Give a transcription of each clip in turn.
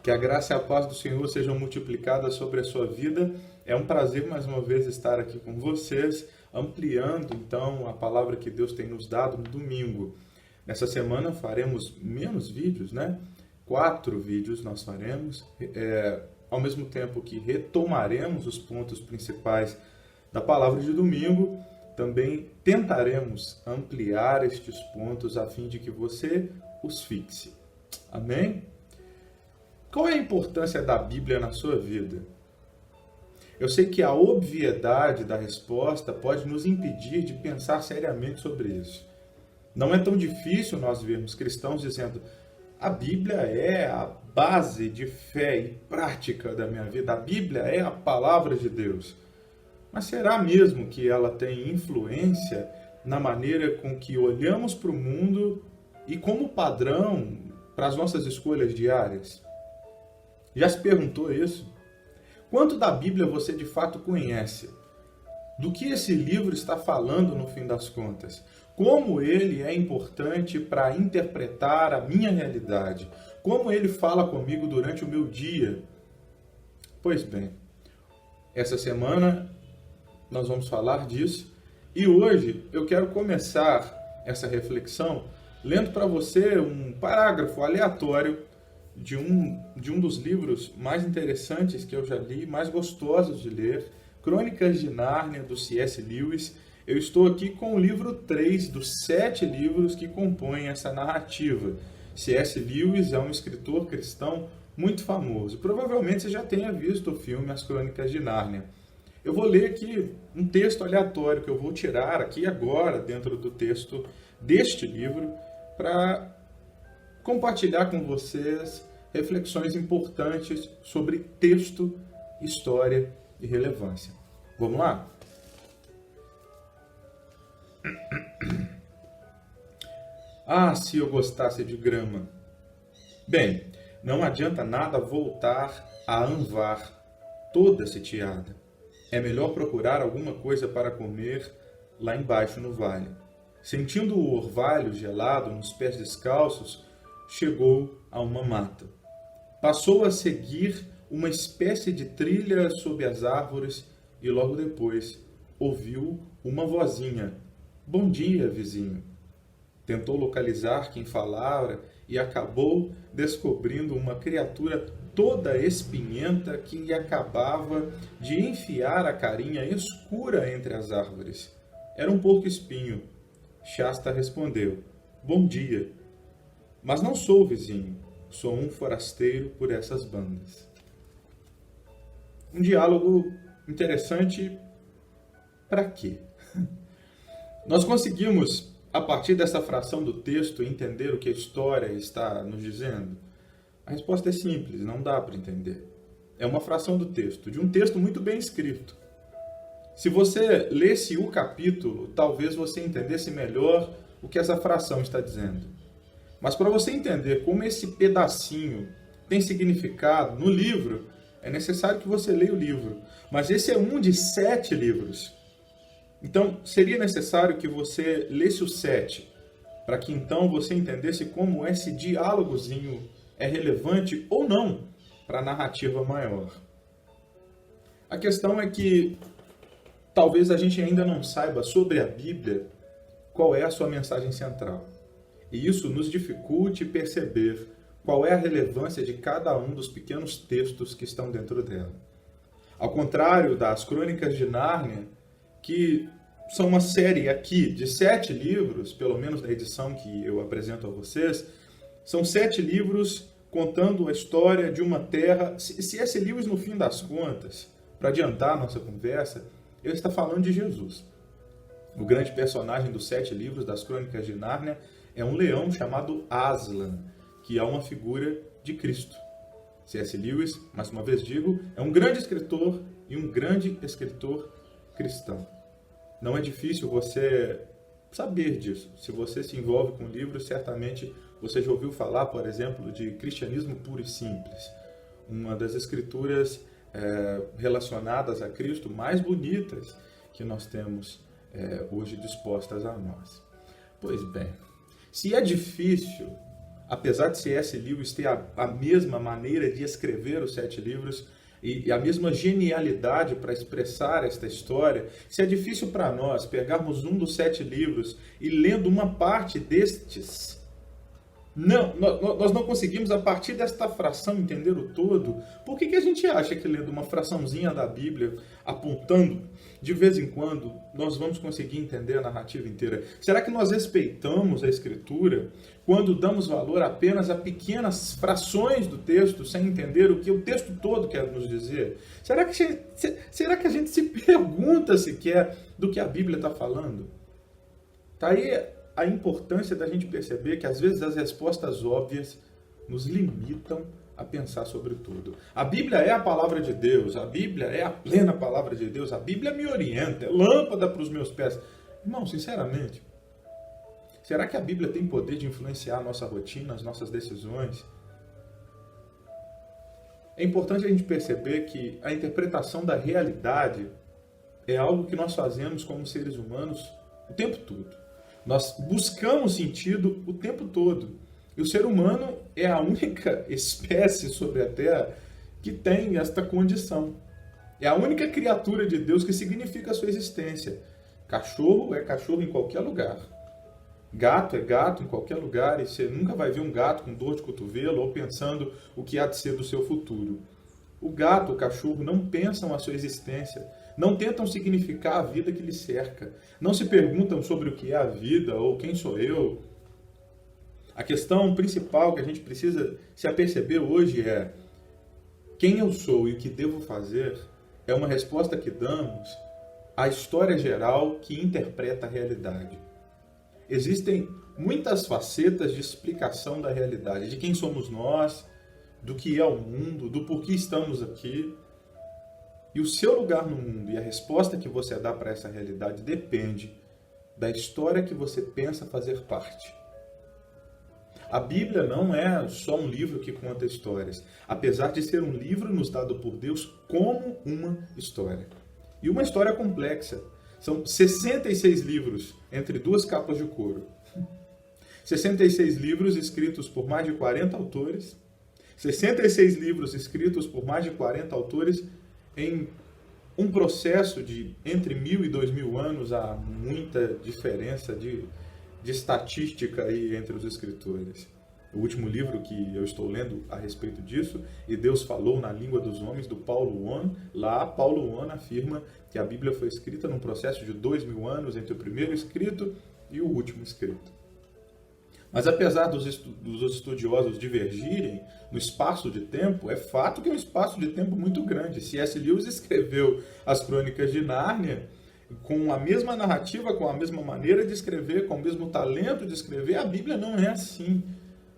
Que a graça e a paz do Senhor sejam multiplicadas sobre a sua vida. É um prazer mais uma vez estar aqui com vocês, ampliando então a palavra que Deus tem nos dado no domingo. Nessa semana faremos menos vídeos, né? 4 vídeos nós faremos, ao mesmo tempo que retomaremos os pontos principais da palavra de domingo. Também tentaremos ampliar estes pontos a fim de que você os fixe. Amém? Qual é a importância da Bíblia na sua vida? Eu sei que a obviedade da resposta pode nos impedir de pensar seriamente sobre isso. Não é tão difícil nós vermos cristãos dizendo: a Bíblia é a base de fé e prática da minha vida, a Bíblia é a palavra de Deus. Mas será mesmo que ela tem influência na maneira com que olhamos para o mundo e como padrão para as nossas escolhas diárias? Já se perguntou isso? Quanto da Bíblia você de fato conhece? Do que esse livro está falando no fim das contas? Como ele é importante para interpretar a minha realidade? Como ele fala comigo durante o meu dia? Pois bem, essa semana nós vamos falar disso e hoje eu quero começar essa reflexão lendo para você um parágrafo aleatório de um dos livros mais interessantes que eu já li, mais gostosos de ler, Crônicas de Nárnia, do C.S. Lewis. Eu estou aqui com o livro 3 dos 7 livros que compõem essa narrativa. C.S. Lewis é um escritor cristão muito famoso. Provavelmente você já tenha visto o filme As Crônicas de Nárnia. Eu vou ler aqui um texto aleatório que eu vou tirar aqui agora, dentro do texto deste livro, para compartilhar com vocês reflexões importantes sobre texto, história e relevância. Vamos lá? Ah, se eu gostasse de grama! Bem, não adianta nada voltar a Anvar toda sitiada. É melhor procurar alguma coisa para comer lá embaixo no vale. Sentindo o orvalho gelado nos pés descalços, chegou a uma mata. Passou a seguir uma espécie de trilha sob as árvores e logo depois ouviu uma vozinha. Bom dia, vizinho. Tentou localizar quem falara e acabou descobrindo uma criatura toda espinhenta que lhe acabava de enfiar a carinha escura entre as árvores. Era um porco-espinho. Shasta respondeu: Bom dia. Mas não sou vizinho, sou um forasteiro por essas bandas. Um diálogo interessante para quê? Nós conseguimos, a partir dessa fração do texto, entender o que a história está nos dizendo? A resposta é simples, não dá para entender. É uma fração do texto, de um texto muito bem escrito. Se você lesse o capítulo, talvez você entendesse melhor o que essa fração está dizendo. Mas para você entender como esse pedacinho tem significado no livro, é necessário que você leia o livro. Mas esse é um de 7 livros. Então, seria necessário que você lesse os 7, para que então você entendesse como esse diálogozinho é relevante ou não para a narrativa maior. A questão é que talvez a gente ainda não saiba sobre a Bíblia qual é a sua mensagem central. E isso nos dificulte perceber qual é a relevância de cada um dos pequenos textos que estão dentro dela. Ao contrário das Crônicas de Nárnia, que são uma série aqui de 7 livros, pelo menos na edição que eu apresento a vocês, são 7 livros contando a história de uma terra. C.S. Lewis, no fim das contas, para adiantar a nossa conversa, ele está falando de Jesus. O grande personagem dos 7 livros das Crônicas de Nárnia é um leão chamado Aslan, que é uma figura de Cristo. C.S. Lewis, mais uma vez digo, é um grande escritor e um grande escritor cristão. Não é difícil você saber disso. Se você se envolve com livros, certamente você já ouviu falar, por exemplo, de Cristianismo Puro e Simples, uma das escrituras relacionadas a Cristo mais bonitas que nós temos hoje dispostas a nós. Pois bem, se é difícil apesar de C.S. Lewis ter a mesma maneira de escrever os 7 livros e a mesma genialidade para expressar esta história, se é difícil para nós pegarmos um dos 7 livros e lendo uma parte destes, nós não conseguimos, a partir desta fração, entender o todo. Por que a gente acha que lendo uma fraçãozinha da Bíblia, apontando de vez em quando, nós vamos conseguir entender a narrativa inteira? Será que nós respeitamos a Escritura quando damos valor apenas a pequenas frações do texto, sem entender o que o texto todo quer nos dizer? Será que a gente se pergunta sequer do que a Bíblia está falando? Está aí a importância da gente perceber que, às vezes, as respostas óbvias nos limitam a pensar sobre tudo. A Bíblia é a palavra de Deus, a Bíblia é a plena palavra de Deus, a Bíblia me orienta, é lâmpada para os meus pés. Irmão, sinceramente, será que a Bíblia tem poder de influenciar a nossa rotina, as nossas decisões? É importante a gente perceber que a interpretação da realidade é algo que nós fazemos como seres humanos o tempo todo. Nós buscamos sentido o tempo todo. E o ser humano é a única espécie sobre a Terra que tem esta condição. É a única criatura de Deus que significa a sua existência. Cachorro é cachorro em qualquer lugar. Gato é gato em qualquer lugar. E você nunca vai ver um gato com dor de cotovelo ou pensando o que há de ser do seu futuro. O gato, o cachorro não pensam a sua existência. Não tentam significar a vida que lhes cerca. Não se perguntam sobre o que é a vida ou quem sou eu. A questão principal que a gente precisa se aperceber hoje é: quem eu sou e o que devo fazer é uma resposta que damos à história geral que interpreta a realidade. Existem muitas facetas de explicação da realidade, de quem somos nós, do que é o mundo, do porquê estamos aqui. E o seu lugar no mundo e a resposta que você dá para essa realidade depende da história que você pensa fazer parte. A Bíblia não é só um livro que conta histórias, apesar de ser um livro nos dado por Deus como uma história. E uma história complexa. São 66 livros entre 2 capas de couro. 66 livros escritos por mais de 40 autores. 66 livros escritos por mais de 40 autores em um processo de entre 1.000 e 2.000 anos. Há muita diferença de estatística aí entre os escritores. O último livro que eu estou lendo a respeito disso, E Deus Falou na Língua dos Homens, do Paulo One, lá Paulo One afirma que a Bíblia foi escrita num processo de 2.000 anos entre o primeiro escrito e o último escrito. Mas apesar dos estudiosos divergirem no espaço de tempo, é fato que é um espaço de tempo muito grande. C.S. Lewis escreveu as Crônicas de Nárnia com a mesma narrativa, com a mesma maneira de escrever, com o mesmo talento de escrever. A Bíblia não é assim.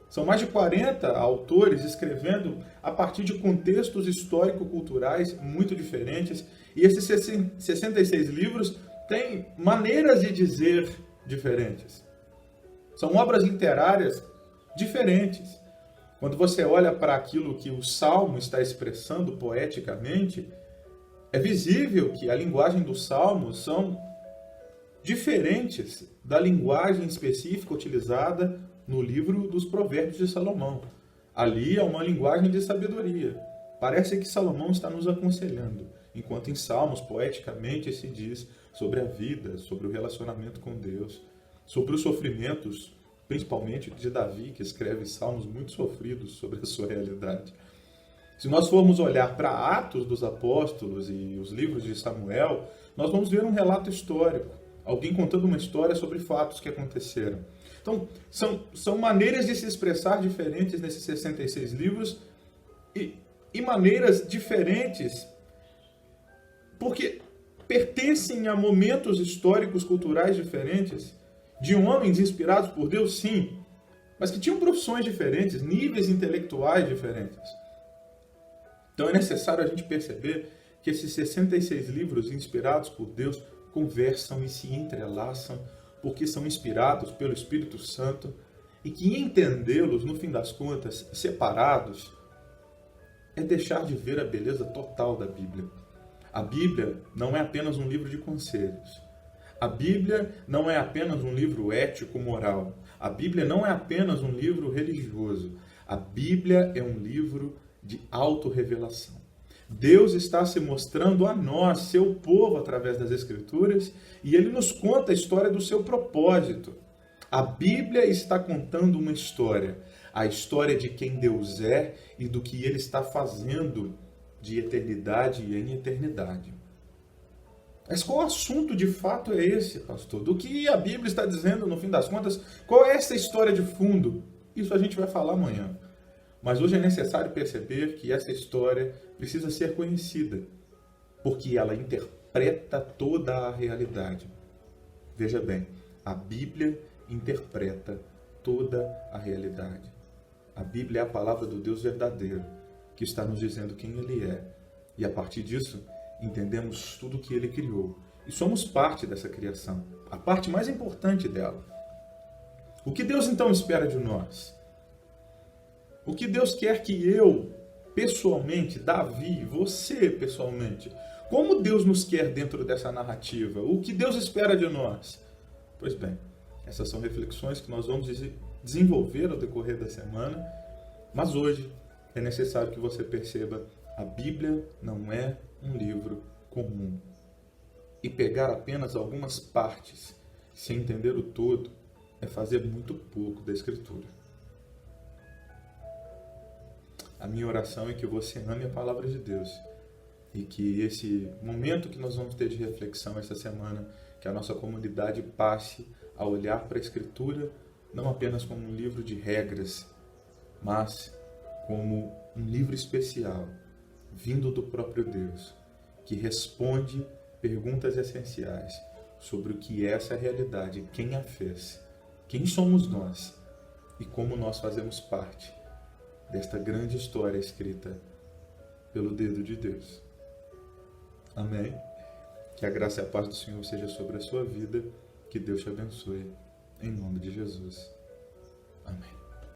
São mais de 40 autores escrevendo a partir de contextos histórico-culturais muito diferentes. E esses 66 livros têm maneiras de dizer diferentes. São obras literárias diferentes. Quando você olha para aquilo que o Salmo está expressando poeticamente, é visível que a linguagem dos Salmos são diferentes da linguagem específica utilizada no livro dos Provérbios de Salomão. Ali é uma linguagem de sabedoria. Parece que Salomão está nos aconselhando, enquanto em Salmos, poeticamente, se diz sobre a vida, sobre o relacionamento com Deus, sobre os sofrimentos, principalmente de Davi, que escreve salmos muito sofridos sobre a sua realidade. Se nós formos olhar para Atos dos Apóstolos e os livros de Samuel, nós vamos ver um relato histórico, alguém contando uma história sobre fatos que aconteceram. Então, são maneiras de se expressar diferentes nesses 66 livros e maneiras diferentes porque pertencem a momentos históricos, culturais diferentes, de homens inspirados por Deus, sim, mas que tinham profissões diferentes, níveis intelectuais diferentes. Então é necessário a gente perceber que esses 66 livros inspirados por Deus conversam e se entrelaçam porque são inspirados pelo Espírito Santo e que entendê-los, no fim das contas, separados, é deixar de ver a beleza total da Bíblia. A Bíblia não é apenas um livro de conselhos. A Bíblia não é apenas um livro ético-moral. A Bíblia não é apenas um livro religioso. A Bíblia é um livro de autorrevelação. Deus está se mostrando a nós, seu povo, através das Escrituras, e Ele nos conta a história do seu propósito. A Bíblia está contando uma história, a história de quem Deus é e do que Ele está fazendo de eternidade em eternidade. Mas qual assunto de fato é esse, pastor? Do que a Bíblia está dizendo, no fim das contas? Qual é essa história de fundo? Isso a gente vai falar amanhã. Mas hoje é necessário perceber que essa história precisa ser conhecida, porque ela interpreta toda a realidade. Veja bem, a Bíblia interpreta toda a realidade. A Bíblia é a palavra do Deus verdadeiro, que está nos dizendo quem Ele é. E a partir disso, entendemos tudo o que Ele criou. E somos parte dessa criação, a parte mais importante dela. O que Deus então espera de nós? O que Deus quer que eu, pessoalmente, Davi, você pessoalmente, como Deus nos quer dentro dessa narrativa? O que Deus espera de nós? Pois bem, essas são reflexões que nós vamos desenvolver ao decorrer da semana, mas hoje é necessário que você perceba, a Bíblia não é um livro comum. E pegar apenas algumas partes, sem entender o todo, é fazer muito pouco da Escritura. A minha oração é que você ame a palavra de Deus e que esse momento que nós vamos ter de reflexão essa semana, que a nossa comunidade passe a olhar para a Escritura não apenas como um livro de regras, mas como um livro especial, vindo do próprio Deus, que responde perguntas essenciais sobre o que é essa realidade, quem a fez, quem somos nós e como nós fazemos parte desta grande história escrita pelo dedo de Deus. Amém? Que a graça e a paz do Senhor seja sobre a sua vida, que Deus te abençoe, em nome de Jesus. Amém.